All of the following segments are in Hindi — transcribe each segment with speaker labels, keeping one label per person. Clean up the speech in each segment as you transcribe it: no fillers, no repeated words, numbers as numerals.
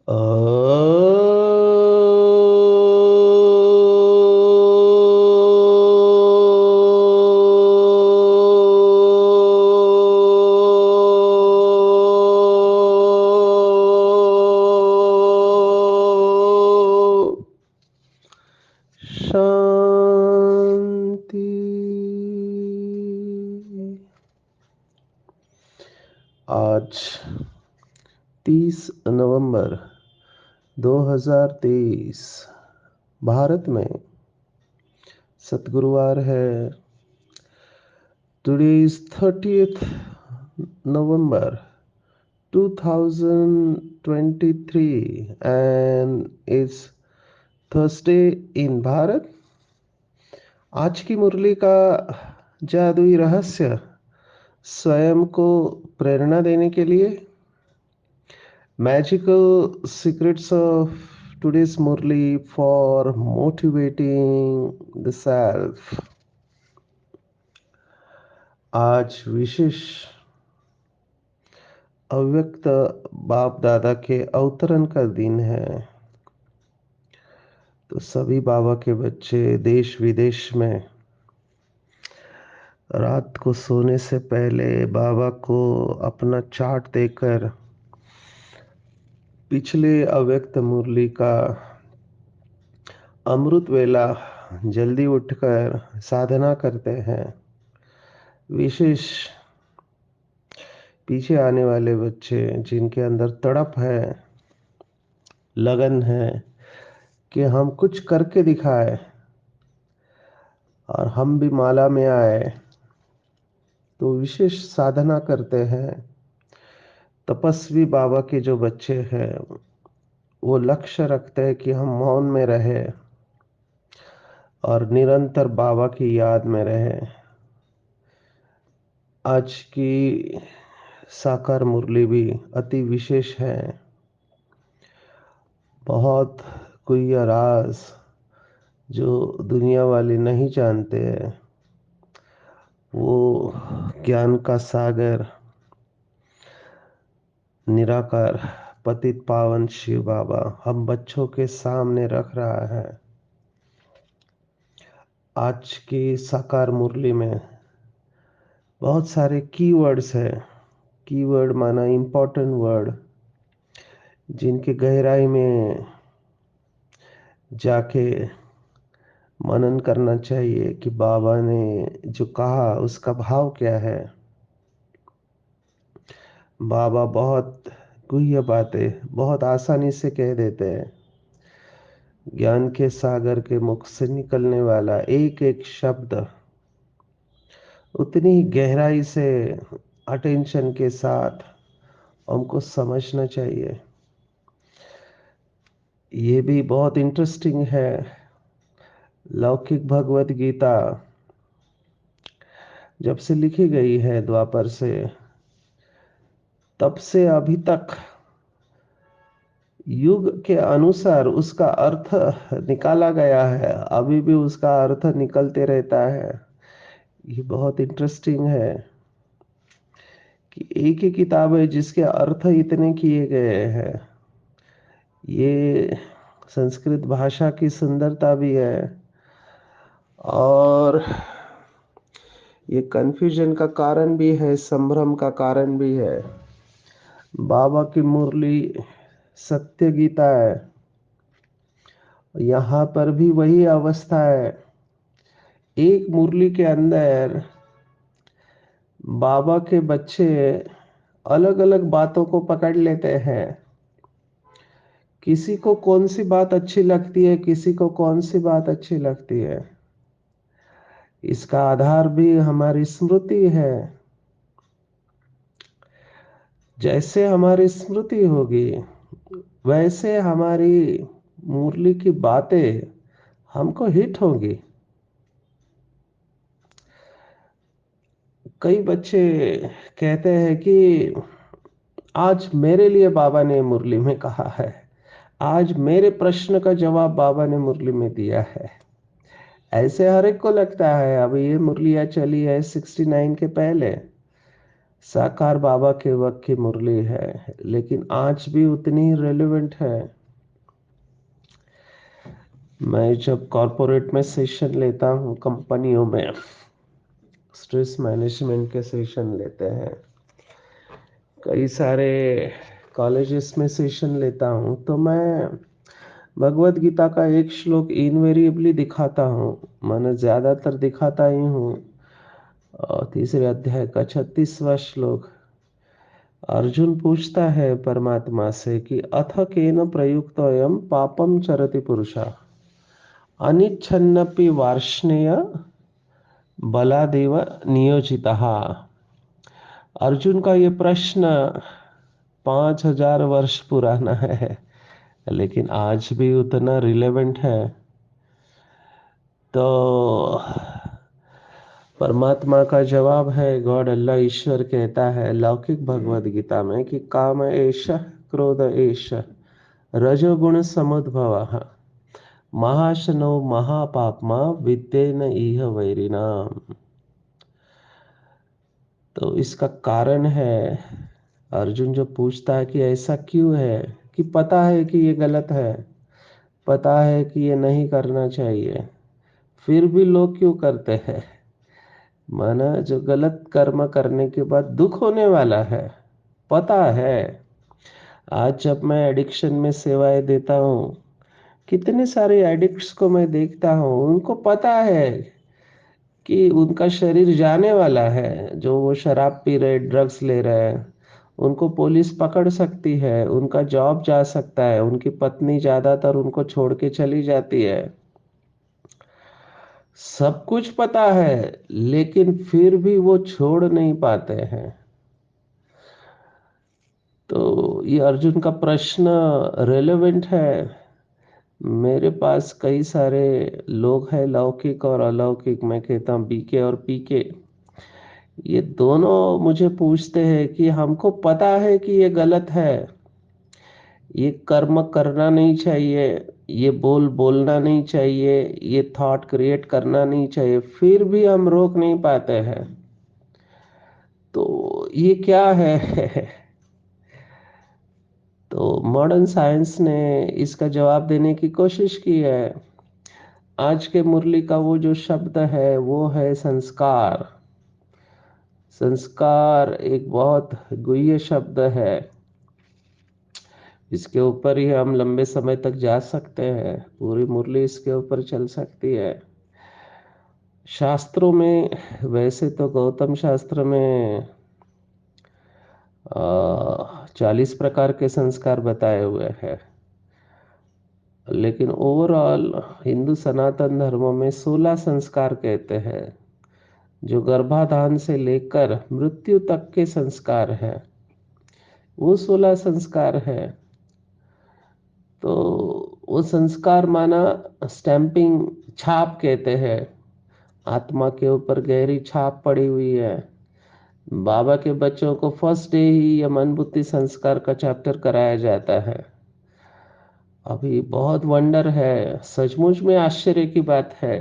Speaker 1: अ शांति। आज 30 नवंबर 2023 भारत में सतगुरुवार है। Today is 30th November 2023 and it's Thursday in Bharat. आज की मुरली का जादुई रहस्य स्वयं को प्रेरणा देने के लिए magical secrets of today's Murli for motivating the self। आज विशेष अव्यक्त बाप दादा के अवतरण का दिन है। तो सभी बाबा के बच्चे देश विदेश में रात को सोने से पहले बाबा को अपना चार्ट देकर पिछले अव्यक्त मुरली का अमृत वेला जल्दी उठकर साधना करते हैं। विशेष पीछे आने वाले बच्चे जिनके अंदर तड़प है, लगन है कि हम कुछ करके दिखाए और हम भी माला में आए, तो विशेष साधना करते हैं। तपस्वी बाबा के जो बच्चे हैं वो लक्ष्य रखते हैं कि हम मौन में रहे और निरंतर बाबा की याद में रहे। आज की साकार मुरली भी अति विशेष है। बहुत कोई राज जो दुनिया वाले नहीं जानते हैं, वो ज्ञान का सागर निराकार पतित पावन शिव बाबा हम बच्चों के सामने रख रहा है। आज की साकार मुरली में बहुत सारे कीवर्ड्स है। कीवर्ड माना इम्पोर्टेंट वर्ड, जिनके गहराई में जाके मनन करना चाहिए कि बाबा ने जो कहा उसका भाव क्या है। बाबा बहुत गुह्य बातें बहुत आसानी से कह देते हैं। ज्ञान के सागर के मुख से निकलने वाला एक एक शब्द उतनी ही गहराई से अटेंशन के साथ हमको समझना चाहिए। ये भी बहुत इंटरेस्टिंग है। लौकिक भगवत गीता जब से लिखी गई है द्वापर से, तब से अभी तक युग के अनुसार उसका अर्थ निकाला गया है। अभी भी उसका अर्थ निकलते रहता है। ये बहुत इंटरेस्टिंग है कि एक ही किताब है जिसके अर्थ इतने किए गए हैं। ये संस्कृत भाषा की सुंदरता भी है और ये कन्फ्यूजन का कारण भी है, संभ्रम का कारण भी है। बाबा की मुरली सत्य गीता है। यहाँ पर भी वही अवस्था है। एक मुरली के अंदर बाबा के बच्चे अलग अलग बातों को पकड़ लेते हैं। किसी को कौन सी बात अच्छी लगती है, किसी को कौन सी बात अच्छी लगती है, इसका आधार भी हमारी स्मृति है। जैसे हमारी स्मृति होगी वैसे हमारी मुरली की बातें हमको हिट होंगी। कई बच्चे कहते हैं कि आज मेरे लिए बाबा ने मुरली में कहा है, आज मेरे प्रश्न का जवाब बाबा ने मुरली में दिया है। ऐसे हर एक को लगता है। अब ये मुरलियाँ चली है 69 के पहले। साकार बाबा के वक्त की मुरली है, लेकिन आज भी उतनी ही रेलेवेंट है। मैं जब कॉरपोरेट में सेशन लेता हूँ, कंपनियों में स्ट्रेस मैनेजमेंट के सेशन लेते हैं, कई सारे कॉलेजेस में सेशन लेता हूँ, तो मैं भगवत गीता का एक श्लोक इनवेरिएबली दिखाता हूँ। मैंने ज्यादातर दिखाता ही हूँ। और तीसरे अध्याय का 36वां श्लोक। अर्जुन पूछता है परमात्मा से कि अथ केन प्रयुक्तोऽयं पापम चरति पुरुषः अनिच्छन्नपि वार्ष्णेय बलादेव नियोजितः। अर्जुन का ये प्रश्न 5000 वर्ष पुराना है, लेकिन आज भी उतना रिलेवेंट है। तो परमात्मा का जवाब है, गॉड अल्लाह ईश्वर कहता है लौकिक भगवद गीता में कि काम एष क्रोध एष रजोगुण समुद्भव महाशनो महापापमा विद्येन इह वैरिणाम। तो इसका कारण है, अर्जुन जो पूछता है कि ऐसा क्यों है, कि पता है कि ये गलत है, पता है कि ये नहीं करना चाहिए, फिर भी लोग क्यों करते हैं। माना जो गलत कर्म करने के बाद दुख होने वाला है, पता है। आज जब मैं एडिक्शन में सेवाएं देता हूँ, कितने सारे एडिक्ट्स को मैं देखता हूँ, उनको पता है कि उनका शरीर जाने वाला है। जो वो शराब पी रहे, ड्रग्स ले रहे हैं, उनको पुलिस पकड़ सकती है, उनका जॉब जा सकता है, उनकी पत्नी ज्यादातर उनको छोड़ के चली जाती है। सब कुछ पता है, लेकिन फिर भी वो छोड़ नहीं पाते हैं। तो ये अर्जुन का प्रश्न रेलेवेंट है। मेरे पास कई सारे लोग हैं, लौकिक और अलौकिक, मैं कहता हूँ बीके और पीके। ये दोनों मुझे पूछते हैं कि हमको पता है कि ये गलत है, ये कर्म करना नहीं चाहिए, ये बोलना नहीं चाहिए, ये थॉट क्रिएट करना नहीं चाहिए, फिर भी हम रोक नहीं पाते हैं। तो ये क्या है? तो मॉडर्न साइंस ने इसका जवाब देने की कोशिश की है। आज के मुरली का वो जो शब्द है वो है संस्कार। संस्कार एक बहुत गुह्य शब्द है, इसके ऊपर ही हम लंबे समय तक जा सकते हैं, पूरी मुरली इसके ऊपर चल सकती है। शास्त्रों में, वैसे तो गौतम शास्त्र में 40 प्रकार के संस्कार बताए हुए हैं, लेकिन ओवरऑल हिंदू सनातन धर्म में 16 संस्कार कहते हैं, जो गर्भाधान से लेकर मृत्यु तक के संस्कार हैं, वो 16 संस्कार है। तो वो संस्कार माना स्टैंपिंग, छाप कहते हैं। आत्मा के ऊपर गहरी छाप पड़ी हुई है। बाबा के बच्चों को फर्स्ट डे ही यह मन बुद्धि संस्कार का चैप्टर कराया जाता है। अभी बहुत वंडर है, सचमुच में आश्चर्य की बात है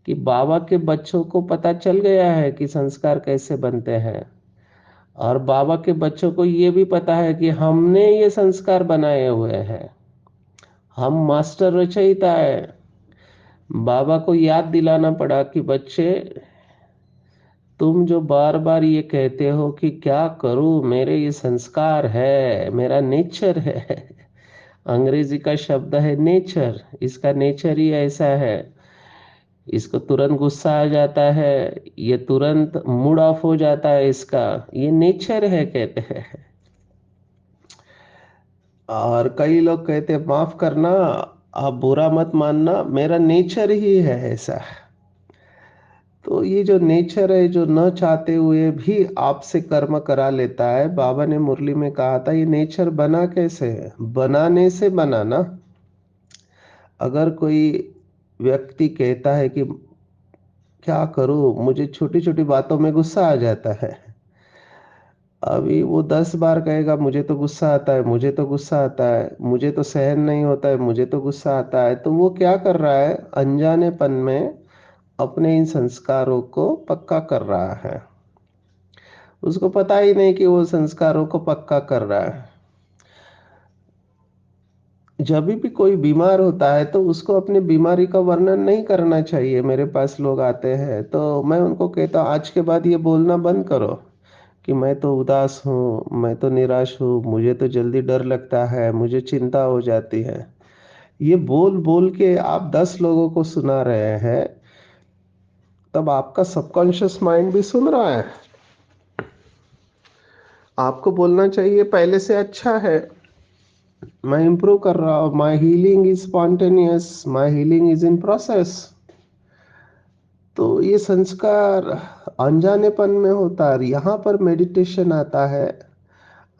Speaker 1: कि बाबा के बच्चों को पता चल गया है कि संस्कार कैसे बनते हैं, और बाबा के बच्चों को ये भी पता है कि हमने ये संस्कार बनाए हुए हैं, हम मास्टर रचयिता है। बाबा को याद दिलाना पड़ा कि बच्चे, तुम जो बार बार ये कहते हो कि क्या करूं, मेरे ये संस्कार है, मेरा नेचर है। अंग्रेजी का शब्द है नेचर, इसका नेचर ही ऐसा है। इसको तुरंत गुस्सा आ जाता है, ये तुरंत मूड ऑफ हो जाता है, इसका ये नेचर है कहते हैं। और कई लोग कहते हैं माफ करना, आप बुरा मत मानना, मेरा नेचर ही है ऐसा। तो ये जो नेचर है, जो न चाहते हुए भी आपसे कर्म करा लेता है, बाबा ने मुरली में कहा था ये नेचर बना कैसे है? बनाने से बना ना। अगर कोई व्यक्ति कहता है कि क्या करूं, मुझे छोटी छोटी बातों में गुस्सा आ जाता है, अभी वो 10 बार कहेगा मुझे तो गुस्सा आता है, मुझे तो गुस्सा आता है, मुझे तो सहन नहीं होता है, मुझे तो गुस्सा आता है, तो वो क्या कर रहा है? अनजानेपन में अपने इन संस्कारों को पक्का कर रहा है। उसको पता ही नहीं कि वो संस्कारों को पक्का कर रहा है। जब भी कोई बीमार होता है तो उसको अपनी बीमारी का वर्णन नहीं करना चाहिए। मेरे पास लोग आते हैं तो मैं उनको कहता हूँ आज के बाद ये बोलना बंद करो कि मैं तो उदास हूँ, मैं तो निराश हूँ, मुझे तो जल्दी डर लगता है, मुझे चिंता हो जाती है। ये बोल बोल के आप 10 लोगों को सुना रहे हैं, तब आपका सबकॉन्शियस माइंड भी सुन रहा है। आपको बोलना चाहिए पहले से अच्छा है, मैं इंप्रूव कर रहा हूँ, my healing is spontaneous, my healing is in process. तो ये संस्कार अनजानेपन में होता है, यहाँ पर मेडिटेशन आता है।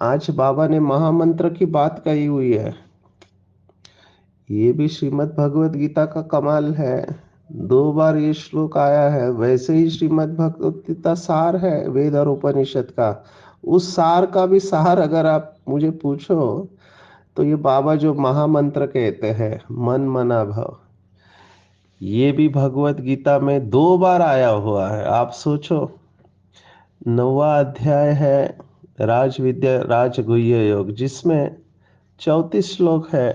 Speaker 1: आज बाबा ने महामंत्र की बात कही हुई है, ये भी श्रीमद् भगवत गीता का कमाल है। 2 बार ये श्लोक आया है। वैसे ही श्रीमद् भगवत गीता सार है वेद और उपनिषद का। उस सार का भी सार अगर आप मुझे पूछो तो ये बाबा जो महामंत्र कहते हैं मन मना भव, ये भी भगवत गीता में 2 बार आया हुआ है। आप सोचो, 9वां अध्याय है राजविद्या राजगुह्य योग, जिसमें 34 श्लोक है।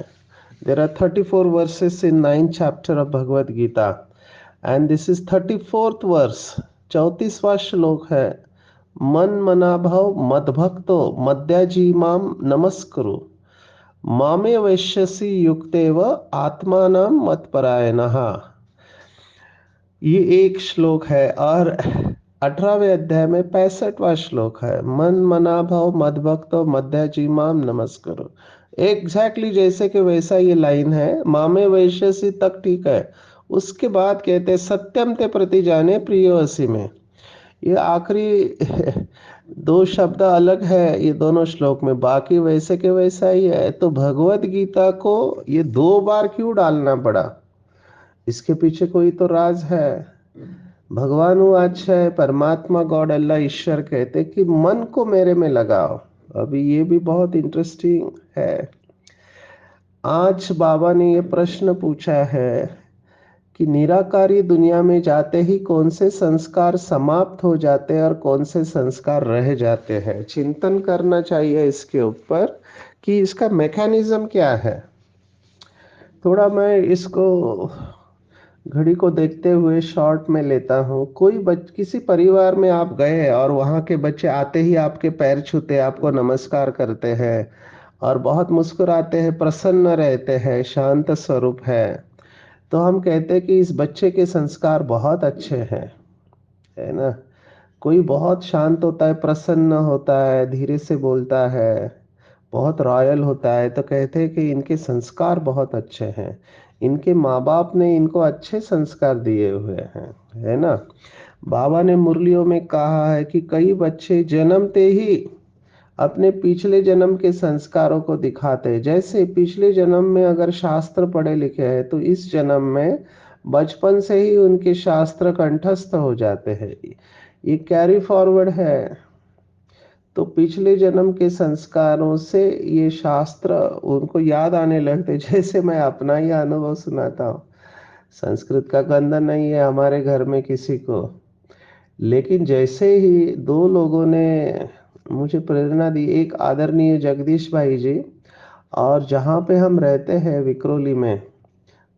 Speaker 1: There are 34 verses in 9th chapter of Bhagavad Gita and this is 34th verse. 34वां श्लोक है, मन मना भव मदभक्तो मद्याजी माम नमस्कुरु मामे वैश्यसि युक्तेव आत्मानं मत्परायणः। ये एक श्लोक है। और 18वें अध्याय में 65वां श्लोक है, मन मना भव मद्भक्तो मध्याजी माम नमस्करो। एग्जैक्टली जैसे कि वैसा ये लाइन है। मामे वैश्यसि तक ठीक है, उसके बाद कहते हैं सत्यम ते प्रति जाने प्रियोसी में। ये आखिरी 2 शब्द अलग है ये दोनों श्लोक में, बाकी वैसे के वैसा ही है। तो भगवत गीता को ये 2 बार क्यों डालना पड़ा? इसके पीछे कोई तो राज है। भगवान वो अच्छा है, परमात्मा गॉड अल्लाह ईश्वर कहते कि मन को मेरे में लगाओ। अभी ये भी बहुत इंटरेस्टिंग है। आज बाबा ने ये प्रश्न पूछा है कि निराकारी दुनिया में जाते ही कौन से संस्कार समाप्त हो जाते हैं और कौन से संस्कार रह जाते हैं। चिंतन करना चाहिए इसके ऊपर कि इसका मैकेनिज्म क्या है। थोड़ा मैं इसको घड़ी को देखते हुए शॉर्ट में लेता हूँ। किसी परिवार में आप गए और वहाँ के बच्चे आते ही आपके पैर छूते, आपको नमस्कार करते हैं और बहुत मुस्कुराते हैं, प्रसन्न रहते हैं, शांत स्वरूप है, तो हम कहते हैं कि इस बच्चे के संस्कार बहुत अच्छे हैं, है ना। कोई बहुत शांत होता है, प्रसन्न होता है, धीरे से बोलता है, बहुत रॉयल होता है, तो कहते हैं कि इनके संस्कार बहुत अच्छे हैं, इनके माँ बाप ने इनको अच्छे संस्कार दिए हुए हैं, है ना। बाबा ने मुरलियों में कहा है कि कई बच्चे जन्मते ही अपने पिछले जन्म के संस्कारों को दिखाते हैं। जैसे पिछले जन्म में अगर शास्त्र पढ़े लिखे हैं तो इस जन्म में बचपन से ही उनके शास्त्र कंठस्थ हो जाते हैं। ये कैरी फॉरवर्ड है। तो पिछले जन्म के संस्कारों से ये शास्त्र उनको याद आने लगते। जैसे मैं अपना ही अनुभव सुनाता हूँ। संस्कृत का गंध नहीं है हमारे घर में किसी को, लेकिन जैसे ही 2 लोगों ने मुझे प्रेरणा दी, एक आदरणीय जगदीश भाई जी, और जहाँ पे हम रहते हैं विक्रोली में,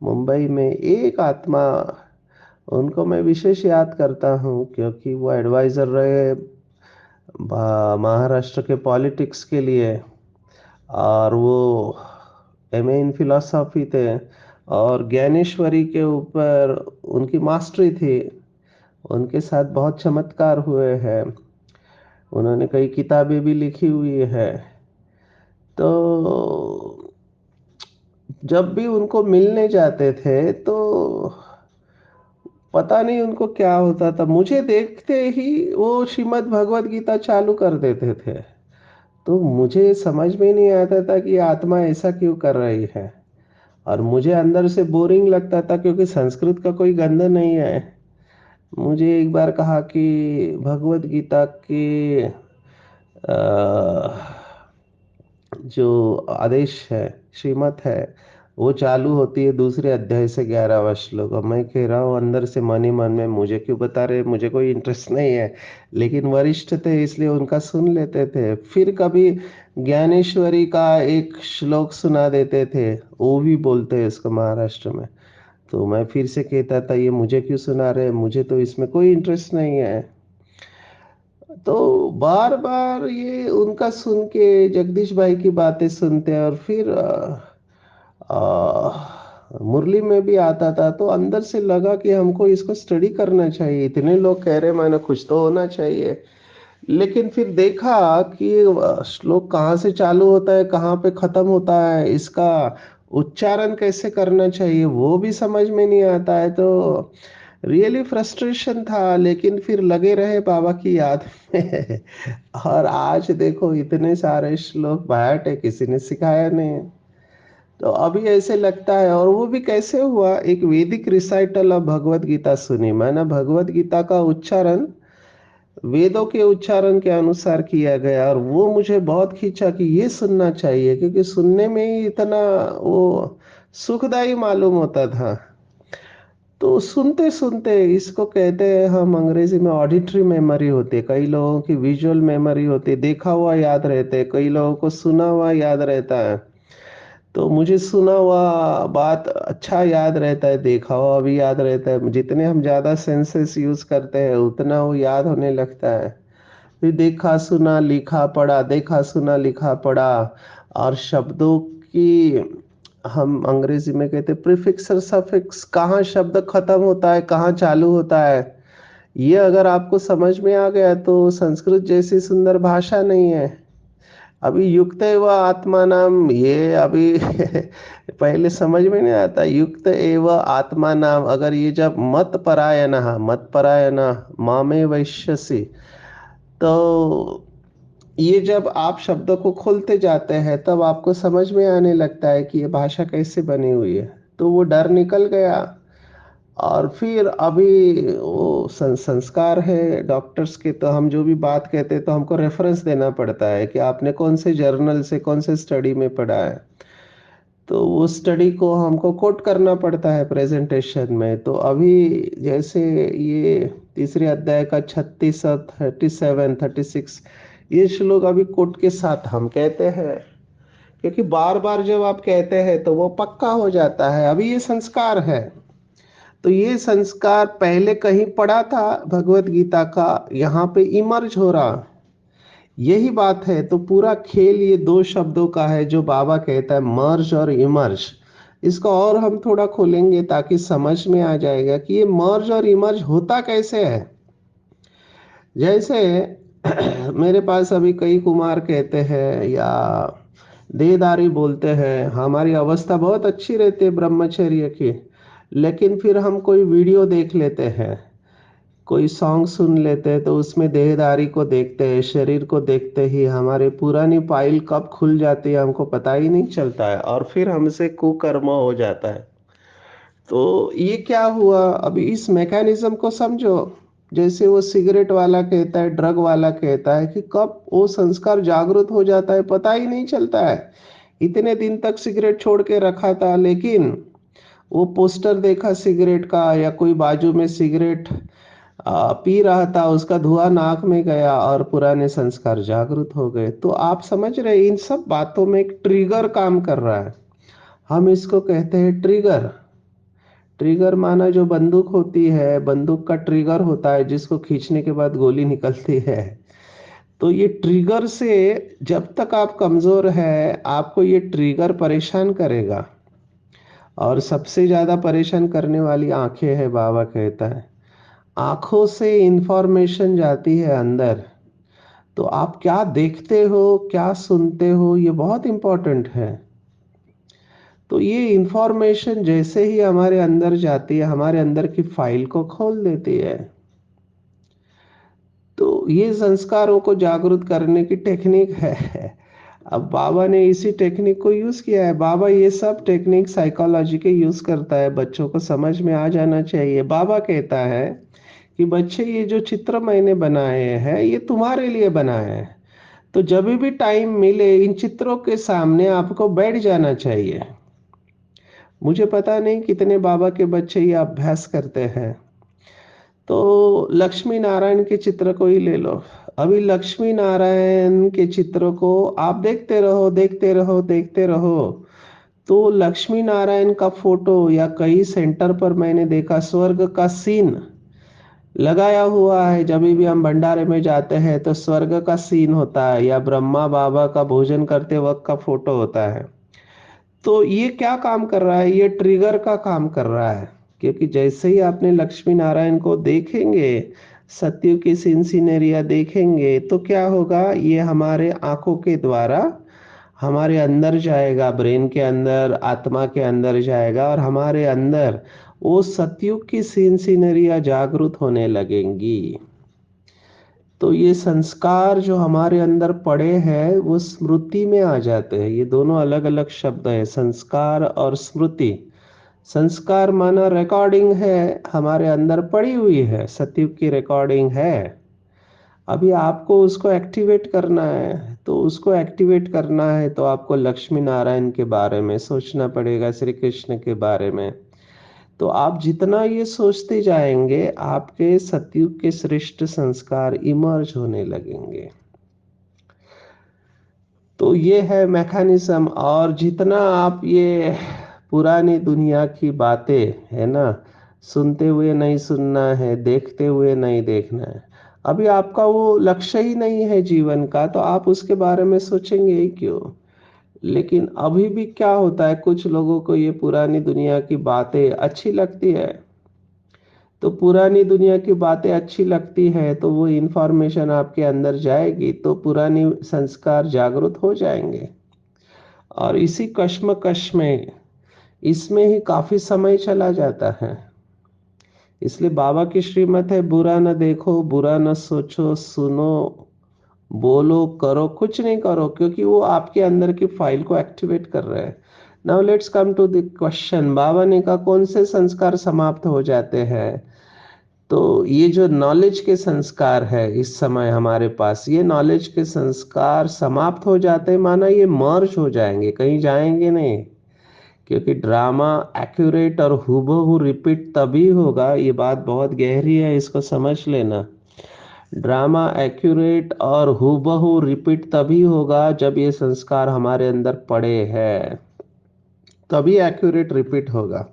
Speaker 1: मुंबई में, एक आत्मा, उनको मैं विशेष याद करता हूँ क्योंकि वो एडवाइजर रहे महाराष्ट्र के पॉलिटिक्स के लिए, और वो एमए इन फिलोसॉफी थे और ज्ञानेश्वरी के ऊपर उनकी मास्टरी थी। उनके साथ बहुत चमत्कार हुए हैं, उन्होंने कई किताबें भी लिखी हुई है। तो जब भी उनको मिलने जाते थे तो पता नहीं उनको क्या होता था, मुझे देखते ही वो श्रीमद् भगवत गीता चालू कर देते थे। तो मुझे समझ में नहीं आता था कि ये आत्मा ऐसा क्यों कर रही है, और मुझे अंदर से बोरिंग लगता था क्योंकि संस्कृत का कोई गंध नहीं है। मुझे एक बार कहा कि भगवत गीता की जो आदेश है, श्रीमत है, वो चालू होती है दूसरे अध्याय से 11वां श्लोक। अब मैं कह रहा हूँ अंदर से मन ही मन में, मुझे क्यों बता रहे, मुझे कोई इंटरेस्ट नहीं है। लेकिन वरिष्ठ थे इसलिए उनका सुन लेते थे। फिर कभी ज्ञानेश्वरी का एक श्लोक सुना देते थे, वो भी बोलते हैं इसको महाराष्ट्र में। तो मैं फिर से कहता था ये मुझे क्यों सुना रहे, मुझे तो इसमें कोई इंटरेस्ट नहीं है। तो बार बार ये उनका सुन के, जगदीश भाई की बातें सुनते हैं, और फिर मुरली में भी आता था, तो अंदर से लगा कि हमको इसको स्टडी करना चाहिए। इतने लोग कह रहे माने कुछ तो होना चाहिए। लेकिन फिर देखा कि श्लोक कहाँ से चालू होता है, कहाँ पे खत्म होता है, इसका उच्चारण कैसे करना चाहिए वो भी समझ में नहीं आता है। तो रियली फ्रस्ट्रेशन था, लेकिन फिर लगे रहे बाबा की याद में। और आज देखो इतने सारे श्लोक बाहर है, किसी ने सिखाया नहीं। तो अभी ऐसे लगता है, और वो भी कैसे हुआ, एक वैदिक रिसाइटल ऑफ भगवत गीता सुनी मैंने। भगवत गीता का उच्चारण वेदों के उच्चारण के अनुसार किया गया, और वो मुझे बहुत खींचा कि ये सुनना चाहिए, क्योंकि सुनने में ही इतना वो सुखदाई मालूम होता था। तो सुनते सुनते, इसको कहते हैं हम अंग्रेजी में ऑडिटरी मेमोरी होती है, कई लोगों की विजुअल मेमोरी होती है, देखा हुआ याद रहते हैं, कई लोगों को सुना हुआ याद रहता है। तो मुझे सुना हुआ बात अच्छा याद रहता है, देखा हुआ भी याद रहता है। जितने हम ज्यादा सेंसेस यूज करते हैं उतना वो याद होने लगता है। फिर देखा सुना लिखा पढ़ा, देखा सुना लिखा पढ़ा। और शब्दों की, हम अंग्रेजी में कहते हैं प्रीफिक्स और सफिक्स, कहाँ शब्द खत्म होता है कहाँ चालू होता है, ये अगर आपको समझ में आ गया तो संस्कृत जैसी सुंदर भाषा नहीं है। अभी युक्त एव आत्मा नाम, ये अभी पहले समझ में नहीं आता। युक्त एव आत्मा नाम, अगर ये जब मत परायण, मत परायण मामे वैश्यसी, तो ये जब आप शब्दों को खोलते जाते हैं तब आपको समझ में आने लगता है कि ये भाषा कैसे बनी हुई है। तो वो डर निकल गया। और फिर अभी वो संस्कार है डॉक्टर्स के, तो हम जो भी बात कहते हैं तो हमको रेफरेंस देना पड़ता है कि आपने कौन से जर्नल से कौन से स्टडी में पढ़ा है। तो वो स्टडी को हमको कोट करना पड़ता है प्रेजेंटेशन में। तो अभी जैसे ये तीसरे अध्याय का 36, 37, 36, ये श्लोक अभी कोट के साथ हम कहते हैं, क्योंकि बार बार जब आप कहते हैं तो वो पक्का हो जाता है। अभी ये संस्कार है। तो ये संस्कार पहले कहीं पढ़ा था भगवत गीता का, यहाँ पे इमर्ज हो रहा, यही बात है। तो पूरा खेल ये दो शब्दों का है जो बाबा कहता है, मर्ज और इमर्ज। इसको और हम थोड़ा खोलेंगे ताकि समझ में आ जाएगा कि ये मर्ज और इमर्ज होता कैसे है। जैसे मेरे पास अभी कई कुमार कहते हैं या देहदारी बोलते हैं, हमारी अवस्था बहुत अच्छी रहती है ब्रह्मचर्य की, लेकिन फिर हम कोई वीडियो देख लेते हैं, कोई सॉन्ग सुन लेते हैं, तो उसमें देहदारी को देखते हैं, शरीर को देखते ही हमारे पुरानी फाइल कब खुल जाती है हमको पता ही नहीं चलता है, और फिर हमसे कुकर्म हो जाता है। तो ये क्या हुआ, अभी इस मैकेनिज्म को समझो। जैसे वो सिगरेट वाला कहता है, ड्रग वाला कहता है कि कब वो संस्कार जागृत हो जाता है पता ही नहीं चलता है। इतने दिन तक सिगरेट छोड़ के रखा था, लेकिन वो पोस्टर देखा सिगरेट का, या कोई बाजू में सिगरेट पी रहा था, उसका धुआं नाक में गया और पुराने संस्कार जागृत हो गए। तो आप समझ रहे, इन सब बातों में एक ट्रिगर काम कर रहा है। हम इसको कहते हैं ट्रिगर। ट्रिगर माना जो बंदूक होती है, बंदूक का ट्रिगर होता है जिसको खींचने के बाद गोली निकलती है। तो ये ट्रिगर से, जब तक आप कमजोर है आपको ये ट्रिगर परेशान करेगा। और सबसे ज्यादा परेशान करने वाली आंखें है, बाबा कहता है। आंखों से इंफॉर्मेशन जाती है अंदर। तो आप क्या देखते हो क्या सुनते हो ये बहुत इंपॉर्टेंट है। तो ये इंफॉर्मेशन जैसे ही हमारे अंदर जाती है, हमारे अंदर की फाइल को खोल देती है। तो ये संस्कारों को जागृत करने की टेक्निक है। अब बाबा ने इसी टेक्निक को यूज किया है। बाबा ये सब टेक्निक साइकोलॉजी के यूज करता है, बच्चों को समझ में आ जाना चाहिए। बाबा कहता है कि बच्चे ये जो चित्र मैंने बनाए हैं ये तुम्हारे लिए बनाए हैं। तो जब भी टाइम मिले इन चित्रों के सामने आपको बैठ जाना चाहिए। मुझे पता नहीं कितने बाबा के बच्चे ये अभ्यास करते हैं। तो लक्ष्मी नारायण के चित्र को ही ले लो। अभी लक्ष्मी नारायण के चित्र को आप देखते रहो, देखते रहो, देखते रहो, तो लक्ष्मी नारायण का फोटो या कई सेंटर पर मैंने देखा स्वर्ग का सीन लगाया हुआ है। जब भी हम भंडारे में जाते हैं तो स्वर्ग का सीन होता है या ब्रह्मा बाबा का भोजन करते वक्त का फोटो होता है। तो ये क्या काम कर रहा है? ये ट्रिगर का काम कर रहा है, क्योंकि जैसे ही आपने लक्ष्मी नारायण को देखेंगे, सत्य की सीन सीनरिया देखेंगे, तो क्या होगा? ये हमारे आंखों के द्वारा हमारे अंदर जाएगा, ब्रेन के अंदर, आत्मा के अंदर जाएगा और हमारे अंदर वो सतयुग की सीन सीनरिया जागृत होने लगेंगी। तो ये संस्कार जो हमारे अंदर पड़े हैं वो स्मृति में आ जाते हैं। ये दोनों अलग अलग शब्द हैं, संस्कार और स्मृति। संस्कार माना रिकॉर्डिंग है, हमारे अंदर पड़ी हुई है, सतयुग की रिकॉर्डिंग है। अभी आपको उसको एक्टिवेट करना है, तो उसको एक्टिवेट करना है तो आपको लक्ष्मी नारायण के बारे में सोचना पड़ेगा, श्री कृष्ण के बारे में। तो आप जितना ये सोचते जाएंगे, आपके सतयुग के श्रेष्ठ संस्कार इमर्ज होने लगेंगे। तो ये है मैकेनिज्म। और जितना आप ये पुरानी दुनिया की बातें है ना, सुनते हुए नहीं सुनना है, देखते हुए नहीं देखना है। अभी आपका वो लक्ष्य ही नहीं है जीवन का, तो आप उसके बारे में सोचेंगे ही क्यों? लेकिन अभी भी क्या होता है, कुछ लोगों को ये पुरानी दुनिया की बातें अच्छी लगती है। तो पुरानी दुनिया की बातें अच्छी लगती है तो वो इंफॉर्मेशन आपके अंदर जाएगी, तो पुरानी संस्कार जागृत हो जाएंगे। और इसी कश्मकश में, इसमें ही काफी समय चला जाता है। इसलिए बाबा की श्रीमत है, बुरा न देखो, बुरा न सोचो, सुनो, बोलो, करो, कुछ नहीं करो, क्योंकि वो आपके अंदर की फाइल को एक्टिवेट कर रहे हैं। Now let's come to the question. बाबा ने कहा कौन से संस्कार समाप्त हो जाते हैं? तो ये जो नॉलेज के संस्कार है इस समय हमारे पास, ये नॉलेज के संस्कार समाप्त हो जाते हैं, माना ये मर्ज हो जाएंगे, कहीं जाएंगे नहीं। क्योंकि ड्रामा एक्यूरेट और हूबहू रिपीट तभी होगा, ये बात बहुत गहरी है, इसको समझ लेना। ड्रामा एक्यूरेट और हूबहू रिपीट तभी होगा जब ये संस्कार हमारे अंदर पड़े हैं, तभी एक्यूरेट रिपीट होगा।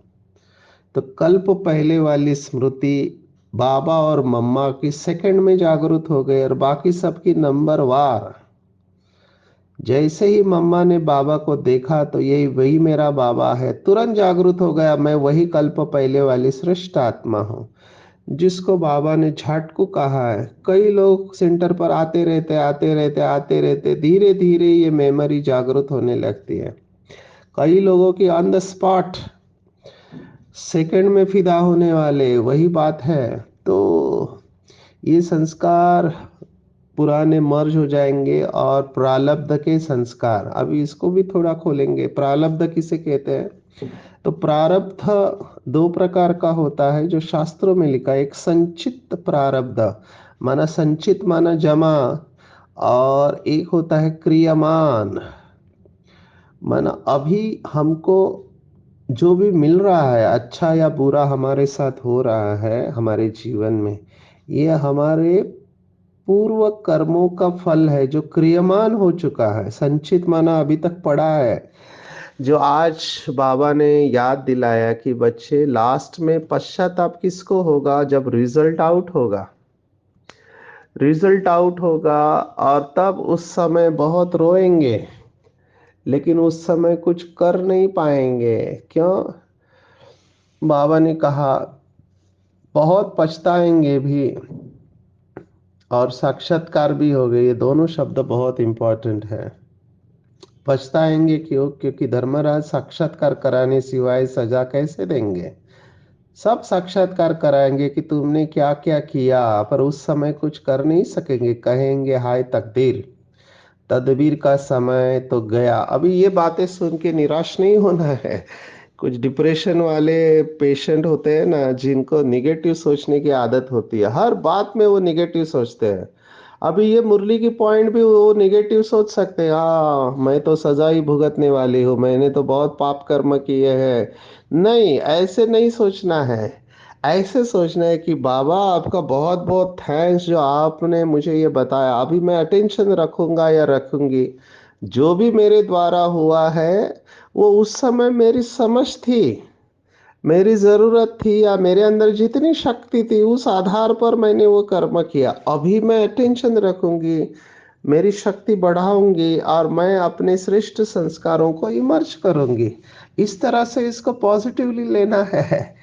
Speaker 1: तो कल्प पहले वाली स्मृति बाबा और मम्मा की सेकंड में जागृत हो गई और बाकी सबकी नंबर वार। जैसे ही मम्मा ने बाबा को देखा तो यही वही मेरा बाबा है, तुरंत जागृत हो गया, मैं वही कल्प पहले वाली श्रेष्ठ आत्मा हूँ, जिसको बाबा ने झाटकू कहा है। कई लोग सेंटर पर आते रहते, आते रहते, आते रहते, धीरे धीरे ये मेमोरी जागृत होने लगती है। कई लोगों की ऑन द स्पॉट सेकंड में फिदा होने वाले, वही बात है। तो ये संस्कार पुराने मर्ज हो जाएंगे। और प्रारब्ध के संस्कार, अभी इसको भी थोड़ा खोलेंगे। प्रारब्ध किसे कहते हैं? तो प्रारब्ध दो प्रकार का होता है जो शास्त्रों में लिखा है। एक संचित प्रारब्ध, माना संचित माना जमा, और एक होता है क्रियमान, माना अभी हमको जो भी मिल रहा है, अच्छा या बुरा हमारे साथ हो रहा है हमारे जीवन में, ये हमारे पूर्व कर्मों का फल है जो क्रियमान हो चुका है। संचित माना अभी तक पड़ा है, जो आज बाबा ने याद दिलाया कि बच्चे लास्ट में पश्चाताप किसको होगा? जब रिजल्ट आउट होगा। रिजल्ट आउट होगा और तब उस समय बहुत रोएंगे, लेकिन उस समय कुछ कर नहीं पाएंगे। क्यों? बाबा ने कहा बहुत पछताएंगे भी और साक्षात्कार भी हो गए। ये दोनों शब्द बहुत इंपॉर्टेंट है। पछताएंगे क्यों? क्योंकि धर्मराज साक्षात्कार कराने सिवाय सजा कैसे देंगे? सब साक्षात्कार कराएंगे कि तुमने क्या क्या किया, पर उस समय कुछ कर नहीं सकेंगे, कहेंगे हाय तकदीर, तदबीर का समय तो गया। अभी ये बातें सुन के निराश नहीं होना है। कुछ डिप्रेशन वाले पेशेंट होते हैं ना, जिनको निगेटिव सोचने की आदत होती है, हर बात में वो निगेटिव सोचते हैं। अभी ये मुरली की पॉइंट भी वो नेगेटिव सोच सकते हैं, हाँ मैं तो सजा ही भुगतने वाली हूँ, मैंने तो बहुत पाप कर्म किए हैं। नहीं, ऐसे नहीं सोचना है। ऐसे सोचना है कि बाबा आपका बहुत बहुत थैंक्स जो आपने मुझे ये बताया, अभी मैं अटेंशन रखूंगा या रखूंगी। जो भी मेरे द्वारा हुआ है वो उस समय मेरी समझ थी, मेरी ज़रूरत थी, या मेरे अंदर जितनी शक्ति थी उस आधार पर मैंने वो कर्म किया। अभी मैं अटेंशन रखूंगी, मेरी शक्ति बढ़ाऊंगी और मैं अपने श्रेष्ठ संस्कारों को इमर्ज करूंगी। इस तरह से इसको पॉजिटिवली लेना है,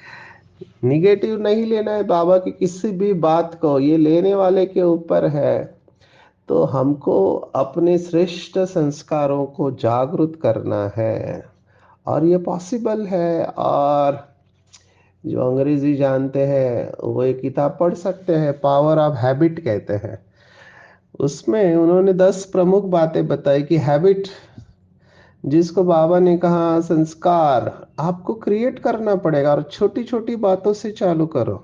Speaker 1: निगेटिव नहीं लेना है बाबा की किसी भी बात को, ये लेने वाले के ऊपर है। तो हमको अपने श्रेष्ठ संस्कारों को जागृत करना है, और ये पॉसिबल है। और जो अंग्रेजी जानते हैं वो एक किताब पढ़ सकते हैं, पावर ऑफ हैबिट कहते हैं। उसमें उन्होंने 10 प्रमुख बातें बताई कि हैबिट, जिसको बाबा ने कहा संस्कार आपको क्रिएट करना पड़ेगा, और छोटी छोटी बातों से चालू करो।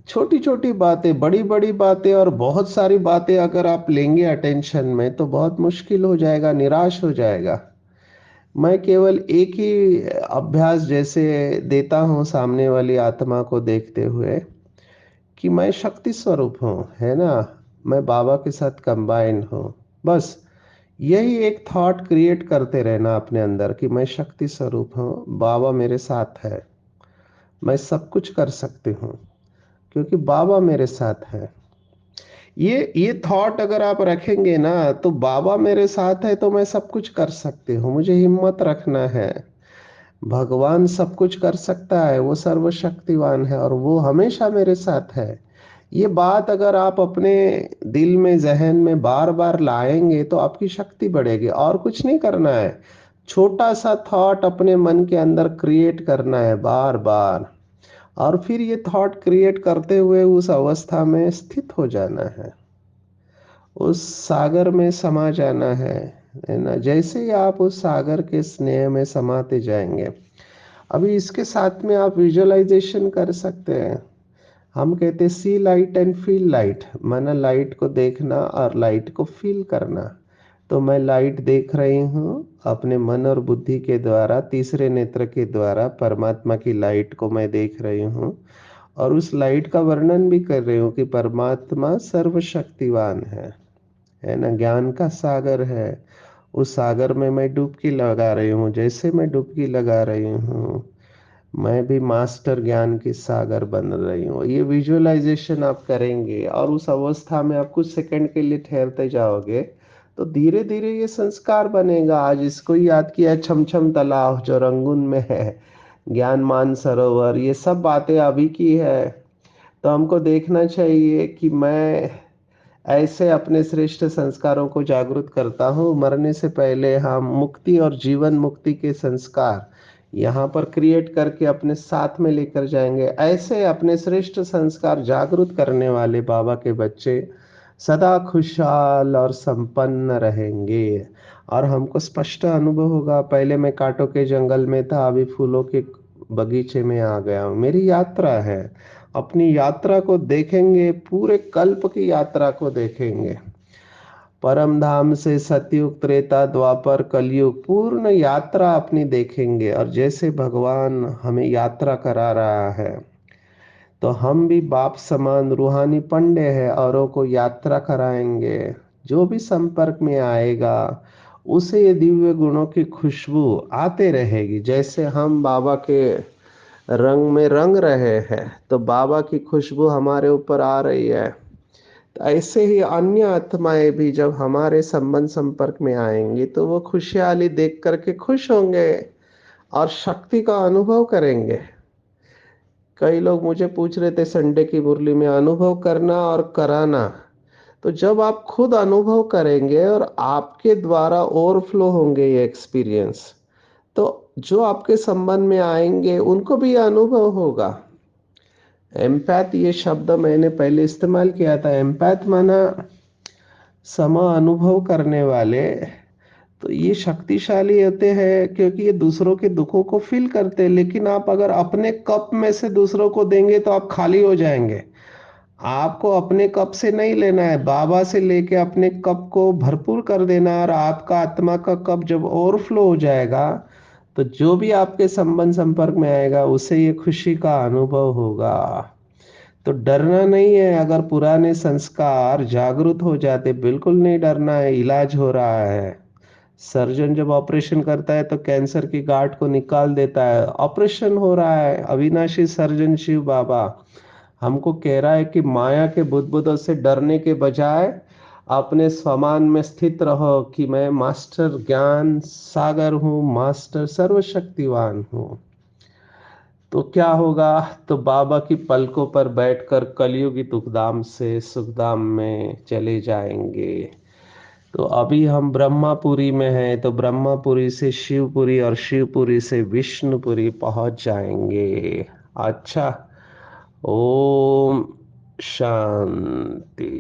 Speaker 1: छोटी छोटी बातें, बड़ी बड़ी बातें और बहुत सारी बातें अगर आप लेंगे अटेंशन में तो बहुत मुश्किल हो जाएगा, निराश हो जाएगा। मैं केवल एक ही अभ्यास जैसे देता हूँ सामने वाली आत्मा को देखते हुए, कि मैं शक्ति स्वरूप हूँ, है ना, मैं बाबा के साथ कंबाइन हूँ। बस यही एक थॉट क्रिएट करते रहना अपने अंदर कि मैं शक्ति स्वरूप हूँ, बाबा मेरे साथ है, मैं सब कुछ कर सकती हूँ क्योंकि बाबा मेरे साथ है। ये थॉट अगर आप रखेंगे ना, तो बाबा मेरे साथ है तो मैं सब कुछ कर सकती हूँ, मुझे हिम्मत रखना है। भगवान सब कुछ कर सकता है, वो सर्वशक्तिवान है और वो हमेशा मेरे साथ है। ये बात अगर आप अपने दिल में, जहन में बार बार लाएंगे तो आपकी शक्ति बढ़ेगी, और कुछ नहीं करना है। छोटा सा थॉट अपने मन के अंदर क्रिएट करना है बार बार, और फिर ये थॉट क्रिएट करते हुए उस अवस्था में स्थित हो जाना है, उस सागर में समा जाना है ना। जैसे ही आप उस सागर के स्नेह में समाते जाएंगे, अभी इसके साथ में आप विजुअलाइजेशन कर सकते हैं। हम कहते हैं सी लाइट एंड फील लाइट, माना लाइट को देखना और लाइट को फील करना। तो मैं लाइट देख रही हूँ अपने मन और बुद्धि के द्वारा, तीसरे नेत्र के द्वारा परमात्मा की लाइट को मैं देख रही हूँ, और उस लाइट का वर्णन भी कर रही हूँ कि परमात्मा सर्वशक्तिवान है ना, ज्ञान का सागर है। उस सागर में मैं डुबकी लगा रही हूँ, जैसे मैं डुबकी लगा रही हूँ मैं भी मास्टर ज्ञान की सागर बन रही हूँ। ये विजुअलाइजेशन आप करेंगे और उस अवस्था में आप कुछ सेकंड के लिए ठहरते जाओगे, तो धीरे धीरे ये संस्कार बनेगा। आज इसको ही याद किया, छमछम तालाब जो रंगून में है, ज्ञान मान सरोवर, ये सब बातें अभी की है। तो हमको देखना चाहिए कि मैं ऐसे अपने श्रेष्ठ संस्कारों को जागृत करता हूँ। मरने से पहले हम मुक्ति और जीवन मुक्ति के संस्कार यहाँ पर क्रिएट करके अपने साथ में लेकर जाएंगे। ऐसे अपने श्रेष्ठ संस्कार जागृत करने वाले बाबा के बच्चे सदा खुशहाल और संपन्न रहेंगे। और हमको स्पष्ट अनुभव होगा, पहले मैं कांटों के जंगल में था, अभी फूलों के बगीचे में आ गया हूँ। मेरी यात्रा है, अपनी यात्रा को देखेंगे, पूरे कल्प की यात्रा को देखेंगे। परम धाम से सतयुग, त्रेता, द्वापर, कलयुग, पूर्ण यात्रा अपनी देखेंगे। और जैसे भगवान हमें यात्रा करा रहा है, तो हम भी बाप समान रूहानी पंडे हैं, औरों को यात्रा कराएंगे। जो भी संपर्क में आएगा उसे ये दिव्य गुणों की खुशबू आते रहेगी। जैसे हम बाबा के रंग में रंग रहे हैं तो बाबा की खुशबू हमारे ऊपर आ रही है, तो ऐसे ही अन्य आत्माएं भी जब हमारे संबंध संपर्क में आएंगी तो वो खुशहाली देख करके खुश होंगे और शक्ति का अनुभव करेंगे। कई लोग मुझे पूछ रहे थे संडे की मुरली में अनुभव करना और कराना। तो जब आप खुद अनुभव करेंगे और आपके द्वारा ओवरफ्लो होंगे ये एक्सपीरियंस, तो जो आपके संबंध में आएंगे उनको भी यह अनुभव होगा। एम्पैथ ये शब्द मैंने पहले इस्तेमाल किया था। एम्पैथ माना सम अनुभव करने वाले। तो ये शक्तिशाली होते हैं क्योंकि ये दूसरों के दुखों को फील करते हैं। लेकिन आप अगर अपने कप में से दूसरों को देंगे तो आप खाली हो जाएंगे। आपको अपने कप से नहीं लेना है, बाबा से लेके अपने कप को भरपूर कर देना है, और आपका आत्मा का कप जब ओवरफ्लो हो जाएगा, तो जो भी आपके संबंध संपर्क में आएगा उसे ये खुशी का अनुभव होगा। तो डरना नहीं है, अगर पुराने संस्कार जागृत हो जाते, बिल्कुल नहीं डरना है, इलाज हो रहा है। सर्जन जब ऑपरेशन करता है तो कैंसर की गांठ को निकाल देता है, ऑपरेशन हो रहा है। अविनाशी सर्जन शिव बाबा हमको कह रहा है कि माया के बुदबुदों से डरने के बजाय अपने स्वमान में स्थित रहो कि मैं मास्टर ज्ञान सागर हूँ, मास्टर सर्वशक्तिवान हूँ। तो क्या होगा? तो बाबा की पलकों पर बैठकर कलयुगी दुखधाम से सुखधाम में चले जाएंगे। तो अभी हम ब्रह्मापुरी में हैं, तो ब्रह्मापुरी से शिवपुरी और शिवपुरी से विष्णुपुरी पहुंच जाएंगे। अच्छा, ओम शांति।